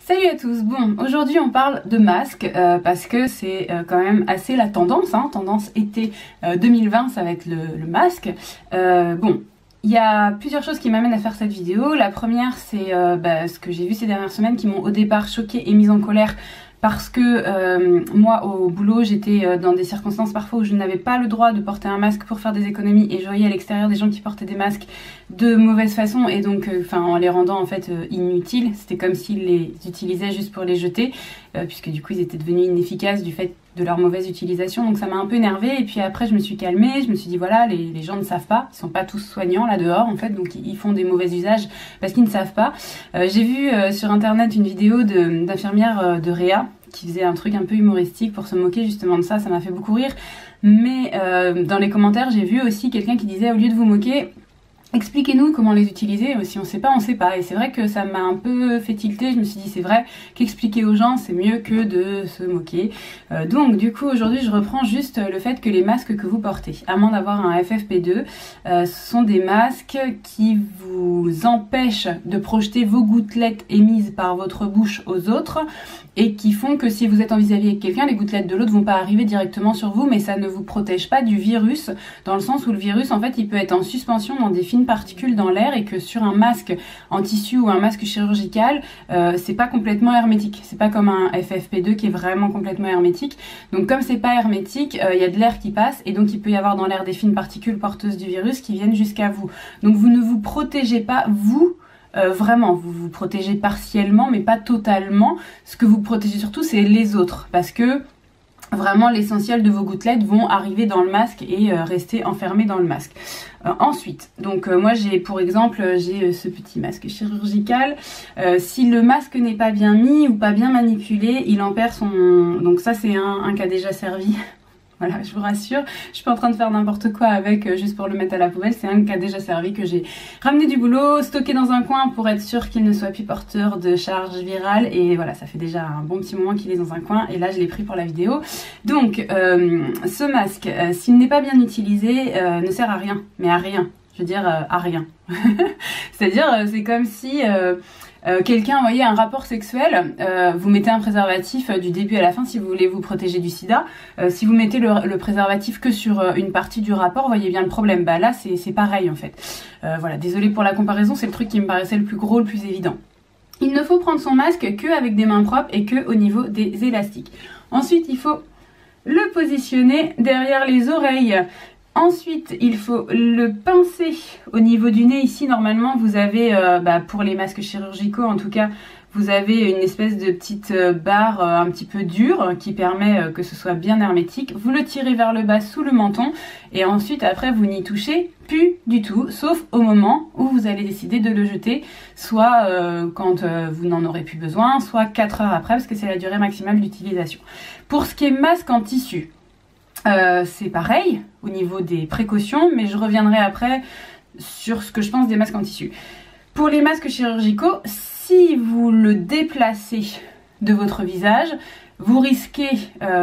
Salut à tous. Bon, aujourd'hui on parle de masques parce que c'est quand même assez la tendance, tendance été 2020, ça va être le masque. Bon, il y a plusieurs choses qui m'amènent à faire cette vidéo. La première, c'est ce que j'ai vu ces dernières semaines qui m'ont au départ choquée et mise en colère. Parce que moi au boulot j'étais dans des circonstances parfois où je n'avais pas le droit de porter un masque pour faire des économies et je voyais à l'extérieur des gens qui portaient des masques de mauvaise façon et donc en les rendant en fait inutiles. C'était comme s'ils les utilisaient juste pour les jeter puisque du coup ils étaient devenus inefficaces du fait de leur mauvaise utilisation, donc ça m'a un peu énervée et puis après je me suis calmée, je me suis dit voilà les gens ne savent pas, ils sont pas tous soignants là dehors en fait, donc ils font des mauvais usages parce qu'ils ne savent pas. J'ai vu sur internet une vidéo d'infirmière de Réa qui faisait un truc un peu humoristique pour se moquer justement de ça, ça m'a fait beaucoup rire, mais dans les commentaires j'ai vu aussi quelqu'un qui disait au lieu de vous moquer, expliquez-nous comment les utiliser, si on sait pas, on sait pas. Et c'est vrai que ça m'a un peu fait tilter, je me suis dit c'est vrai qu'expliquer aux gens c'est mieux que de se moquer. Donc du coup aujourd'hui je reprends juste le fait que les masques que vous portez, à moins d'avoir un FFP2, ce sont des masques qui vous empêchent de projeter vos gouttelettes émises par votre bouche aux autres et qui font que si vous êtes en vis-à-vis avec quelqu'un, les gouttelettes de l'autre vont pas arriver directement sur vous, mais ça ne vous protège pas du virus, dans le sens où le virus en fait il peut être en suspension dans des fines particules dans l'air et que sur un masque en tissu ou un masque chirurgical, c'est pas complètement hermétique. C'est pas comme un FFP2 qui est vraiment complètement hermétique. Donc comme c'est pas hermétique, il y a de l'air qui passe et donc il peut y avoir dans l'air des fines particules porteuses du virus qui viennent jusqu'à vous. Donc vous ne vous protégez pas, vous, vraiment, vous vous protégez partiellement mais pas totalement. Ce que vous protégez surtout c'est les autres parce que vraiment l'essentiel de vos gouttelettes vont arriver dans le masque et rester enfermées dans le masque. Ensuite, donc moi j'ai pour exemple ce petit masque chirurgical. Si le masque n'est pas bien mis ou pas bien manipulé, il en perd son... Donc ça c'est un qui a déjà servi. Voilà, je vous rassure, je suis pas en train de faire n'importe quoi avec juste pour le mettre à la poubelle, c'est un qui a déjà servi, que j'ai ramené du boulot, stocké dans un coin pour être sûr qu'il ne soit plus porteur de charge virale et voilà, ça fait déjà un bon petit moment qu'il est dans un coin et là je l'ai pris pour la vidéo. Donc ce masque, s'il n'est pas bien utilisé, ne sert à rien, mais à rien, je veux dire à rien. C'est-à-dire c'est comme si... quelqu'un, voyez, un rapport sexuel, vous mettez un préservatif du début à la fin si vous voulez vous protéger du sida. Si vous mettez le préservatif que sur une partie du rapport, voyez bien le problème. Bah là, c'est pareil en fait. Voilà, désolée pour la comparaison, c'est le truc qui me paraissait le plus gros, le plus évident. Il ne faut prendre son masque qu'avec des mains propres et que au niveau des élastiques. Ensuite, il faut le positionner derrière les oreilles. Ensuite, il faut le pincer au niveau du nez. Ici, normalement, vous avez, pour les masques chirurgicaux en tout cas, vous avez une espèce de petite barre un petit peu dure qui permet que ce soit bien hermétique. Vous le tirez vers le bas sous le menton et ensuite, après, vous n'y touchez plus du tout, sauf au moment où vous allez décider de le jeter, soit quand vous n'en aurez plus besoin, soit 4 heures après, parce que c'est la durée maximale d'utilisation. Pour ce qui est masque en tissu, c'est pareil au niveau des précautions, mais je reviendrai après sur ce que je pense des masques en tissu. Pour les masques chirurgicaux, si vous le déplacez de votre visage, vous risquez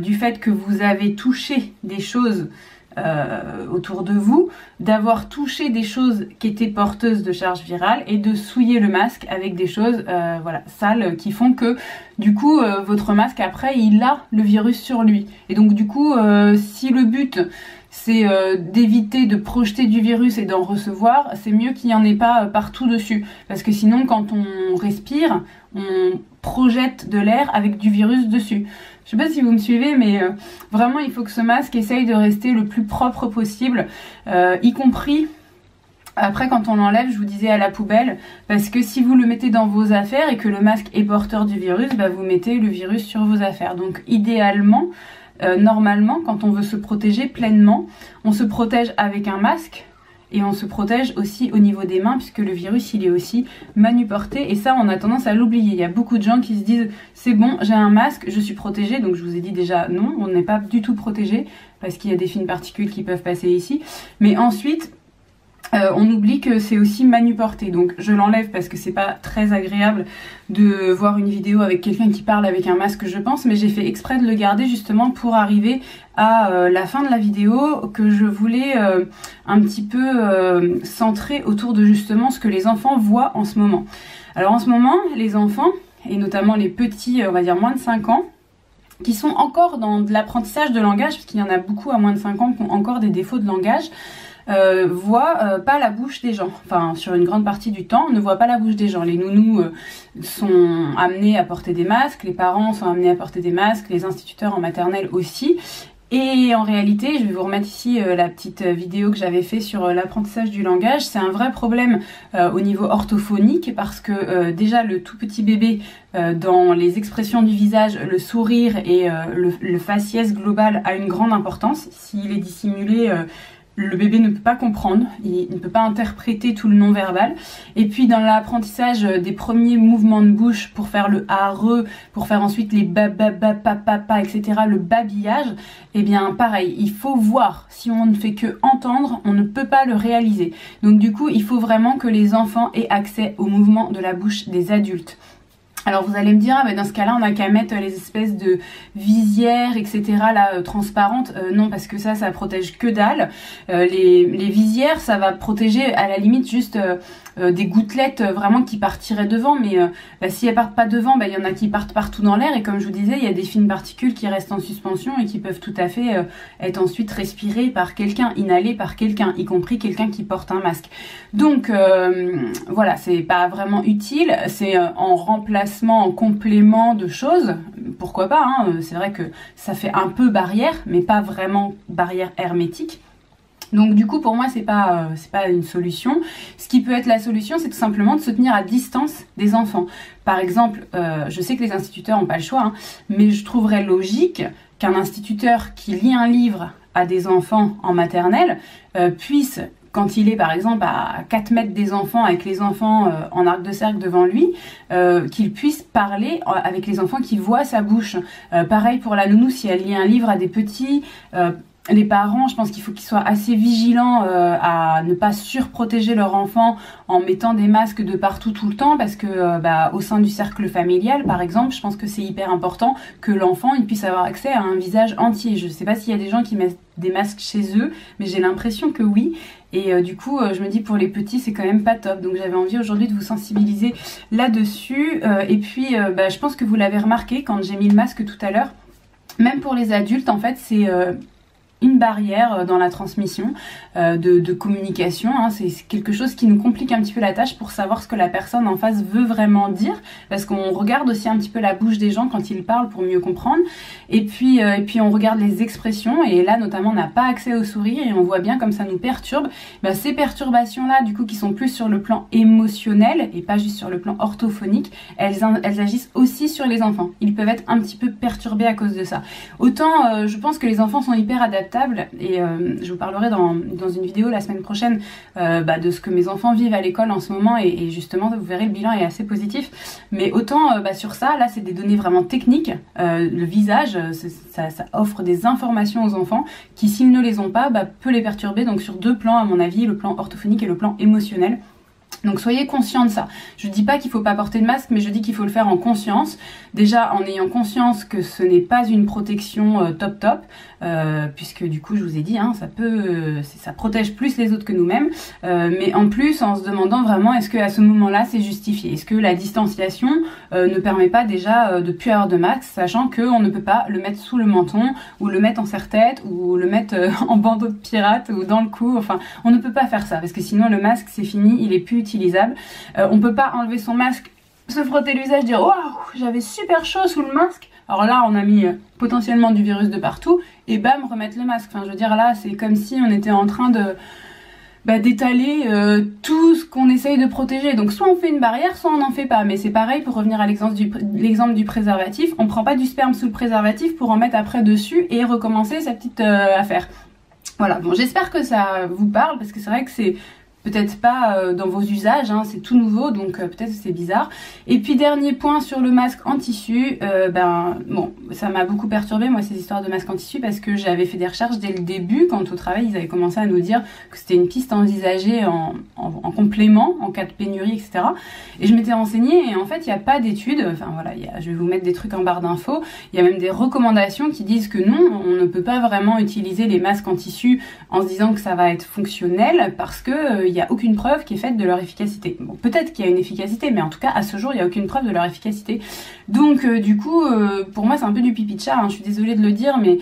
du fait que vous avez touché des choses autour de vous, d'avoir touché des choses qui étaient porteuses de charge virale et de souiller le masque avec des choses sales qui font que du coup votre masque après il a le virus sur lui et donc du coup si le but c'est d'éviter de projeter du virus et d'en recevoir, c'est mieux qu'il n'y en ait pas partout dessus parce que sinon quand on respire on projette de l'air avec du virus dessus. Je sais pas si vous me suivez, mais vraiment il faut que ce masque essaye de rester le plus propre possible, y compris après quand on l'enlève, je vous disais à la poubelle, parce que si vous le mettez dans vos affaires et que le masque est porteur du virus, vous mettez le virus sur vos affaires. Donc idéalement, normalement, quand on veut se protéger pleinement, on se protège avec un masque. Et on se protège aussi au niveau des mains puisque le virus il est aussi manuporté et ça on a tendance à l'oublier. Il y a beaucoup de gens qui se disent c'est bon j'ai un masque, je suis protégée, donc je vous ai dit déjà non, on n'est pas du tout protégé parce qu'il y a des fines particules qui peuvent passer ici. Mais ensuite on oublie que c'est aussi manuporté, donc je l'enlève parce que c'est pas très agréable de voir une vidéo avec quelqu'un qui parle avec un masque je pense, mais j'ai fait exprès de le garder justement pour arriver à la fin de la vidéo que je voulais un petit peu centrer autour de justement ce que les enfants voient en ce moment. Alors en ce moment les enfants et notamment les petits, on va dire moins de 5 ans, qui sont encore dans de l'apprentissage de langage, parce qu'il y en a beaucoup à moins de 5 ans qui ont encore des défauts de langage, voient pas la bouche des gens. Enfin, sur une grande partie du temps, on ne voit pas la bouche des gens. Les nounous sont amenés à porter des masques, les parents sont amenés à porter des masques, les instituteurs en maternelle aussi. Et en réalité, je vais vous remettre ici la petite vidéo que j'avais fait sur l'apprentissage du langage. C'est un vrai problème au niveau orthophonique parce que déjà le tout petit bébé, dans les expressions du visage, le sourire et le faciès global a une grande importance. S'il est dissimulé, le bébé ne peut pas comprendre, il ne peut pas interpréter tout le non-verbal. Et puis dans l'apprentissage des premiers mouvements de bouche pour faire le ARE, pour faire ensuite les ba ba ba pa pa pa, etc., le babillage, eh bien pareil, il faut voir. Si on ne fait que entendre, on ne peut pas le réaliser. Donc du coup, il faut vraiment que les enfants aient accès aux mouvements de la bouche des adultes. Alors vous allez me dire, ah ben dans ce cas-là, on n'a qu'à mettre les espèces de visières, etc. là transparentes. Non, parce que ça protège que dalle. Les visières, ça va protéger à la limite juste des gouttelettes vraiment qui partiraient devant. Mais si elles partent pas devant, il y en a qui partent partout dans l'air. Et comme je vous disais, il y a des fines particules qui restent en suspension et qui peuvent tout à fait être ensuite respirées par quelqu'un, inhalées par quelqu'un, y compris quelqu'un qui porte un masque. Donc voilà, c'est pas vraiment utile. C'est en remplacement, en complément de choses, pourquoi pas, hein, c'est vrai que ça fait un peu barrière, mais pas vraiment barrière hermétique. Donc du coup pour moi c'est pas une solution. Ce qui peut être la solution, c'est tout simplement de se tenir à distance des enfants. Par exemple, je sais que les instituteurs n'ont pas le choix, hein, mais je trouverais logique qu'un instituteur qui lit un livre à des enfants en maternelle puisse, quand il est par exemple à 4 mètres des enfants, avec les enfants en arc de cercle devant lui, qu'il puisse parler avec les enfants qui voient sa bouche. Pareil pour la nounou, si elle lit un livre à des petits, les parents, je pense qu'il faut qu'ils soient assez vigilants à ne pas surprotéger leur enfant en mettant des masques de partout tout le temps, parce que au sein du cercle familial, par exemple, je pense que c'est hyper important que l'enfant il puisse avoir accès à un visage entier. Je ne sais pas s'il y a des gens qui mettent des masques chez eux, mais j'ai l'impression que oui. Et du coup, je me dis pour les petits, c'est quand même pas top. Donc j'avais envie aujourd'hui de vous sensibiliser là-dessus. Et puis, je pense que vous l'avez remarqué quand j'ai mis le masque tout à l'heure. Même pour les adultes, en fait, c'est une barrière dans la transmission de communication, hein. C'est quelque chose qui nous complique un petit peu la tâche pour savoir ce que la personne en face veut vraiment dire, parce qu'on regarde aussi un petit peu la bouche des gens quand ils parlent pour mieux comprendre, et puis on regarde les expressions, et là notamment on n'a pas accès au sourire et on voit bien comme ça nous perturbe. Ces perturbations là du coup qui sont plus sur le plan émotionnel et pas juste sur le plan orthophonique, elles agissent aussi sur les enfants. Ils peuvent être un petit peu perturbés à cause de ça. Autant je pense que les enfants sont hyper adaptables, et je vous parlerai dans une vidéo la semaine prochaine de ce que mes enfants vivent à l'école en ce moment, et justement vous verrez le bilan est assez positif. Mais autant sur ça, là c'est des données vraiment techniques. Le visage, ça offre des informations aux enfants qui, s'ils ne les ont pas, peut les perturber, donc sur 2 plans à mon avis, le plan orthophonique et le plan émotionnel. Donc soyez conscients de ça. Je dis pas qu'il faut pas porter de masque, mais je dis qu'il faut le faire en conscience. Déjà en ayant conscience que ce n'est pas une protection top, puisque du coup je vous ai dit, hein, ça protège plus les autres que nous-mêmes. Mais en plus en se demandant vraiment, est-ce que à ce moment-là c'est justifié? Est-ce que la distanciation ne permet pas déjà de plus avoir de masque, sachant qu'on ne peut pas le mettre sous le menton, ou le mettre en serre-tête, ou le mettre en bandeau de pirate, ou dans le cou. Enfin, on ne peut pas faire ça, parce que sinon le masque c'est fini, il est plus utilisable. On peut pas enlever son masque, se frotter le visage, dire waouh, j'avais super chaud sous le masque. Alors là, on a mis potentiellement du virus de partout, et bam, remettre le masque. Enfin, je veux dire, là, c'est comme si on était en train de d'étaler tout ce qu'on essaye de protéger. Donc soit on fait une barrière, soit on n'en fait pas. Mais c'est pareil pour revenir à l'exemple du préservatif. On prend pas du sperme sous le préservatif pour en mettre après dessus et recommencer sa petite affaire. Voilà, bon, j'espère que ça vous parle, parce que c'est vrai que c'est peut-être pas dans vos usages, hein, c'est tout nouveau, donc peut-être que c'est bizarre. Et puis dernier point sur le masque en tissu, bon, ça m'a beaucoup perturbé moi ces histoires de masques en tissu, parce que j'avais fait des recherches dès le début, quand au travail ils avaient commencé à nous dire que c'était une piste envisagée en complément, en cas de pénurie, etc. Et je m'étais renseignée, et en fait il n'y a pas d'études, enfin voilà, je vais vous mettre des trucs en barre d'infos, il y a même des recommandations qui disent que non, on ne peut pas vraiment utiliser les masques en tissu en se disant que ça va être fonctionnel, parce que n'y a aucune preuve qui est faite de leur efficacité. Bon, peut-être qu'il y a une efficacité, mais en tout cas, à ce jour, il n'y a aucune preuve de leur efficacité. Donc, du coup, pour moi, c'est un peu du pipi de chat, hein, je suis désolée de le dire, mais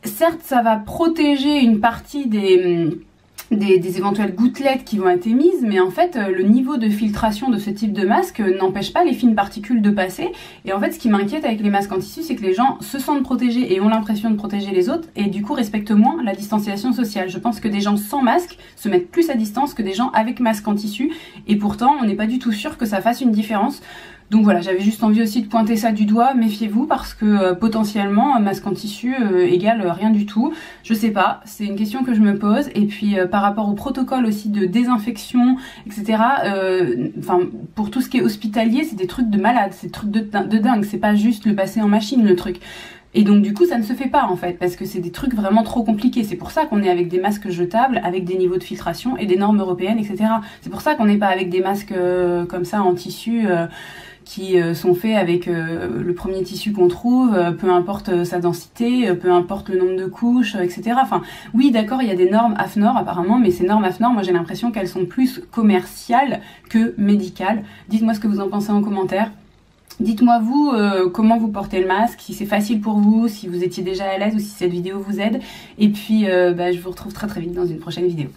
certes, ça va protéger une partie des éventuelles gouttelettes qui vont être émises, mais en fait le niveau de filtration de ce type de masque n'empêche pas les fines particules de passer. Et en fait ce qui m'inquiète avec les masques en tissu, c'est que les gens se sentent protégés et ont l'impression de protéger les autres et du coup respectent moins la distanciation sociale. Je pense que des gens sans masque se mettent plus à distance que des gens avec masque en tissu et pourtant on n'est pas du tout sûr que ça fasse une différence. Donc voilà, j'avais juste envie aussi de pointer ça du doigt, méfiez-vous parce que potentiellement un masque en tissu égale rien du tout. Je sais pas, c'est une question que je me pose. Et puis par rapport au protocole aussi de désinfection, etc. Enfin pour tout ce qui est hospitalier, c'est des trucs de malade, c'est des trucs de dingue, c'est pas juste le passer en machine le truc. Et donc du coup ça ne se fait pas en fait parce que c'est des trucs vraiment trop compliqués. C'est pour ça qu'on est avec des masques jetables, avec des niveaux de filtration et des normes européennes, etc. C'est pour ça qu'on n'est pas avec des masques comme ça en tissu qui sont faits avec le premier tissu qu'on trouve, peu importe sa densité, peu importe le nombre de couches, etc. Enfin, oui, d'accord, il y a des normes AFNOR apparemment, mais ces normes AFNOR, moi j'ai l'impression qu'elles sont plus commerciales que médicales. Dites-moi ce que vous en pensez en commentaire. Dites-moi vous comment vous portez le masque, si c'est facile pour vous, si vous étiez déjà à l'aise ou si cette vidéo vous aide. Et puis je vous retrouve très très vite dans une prochaine vidéo.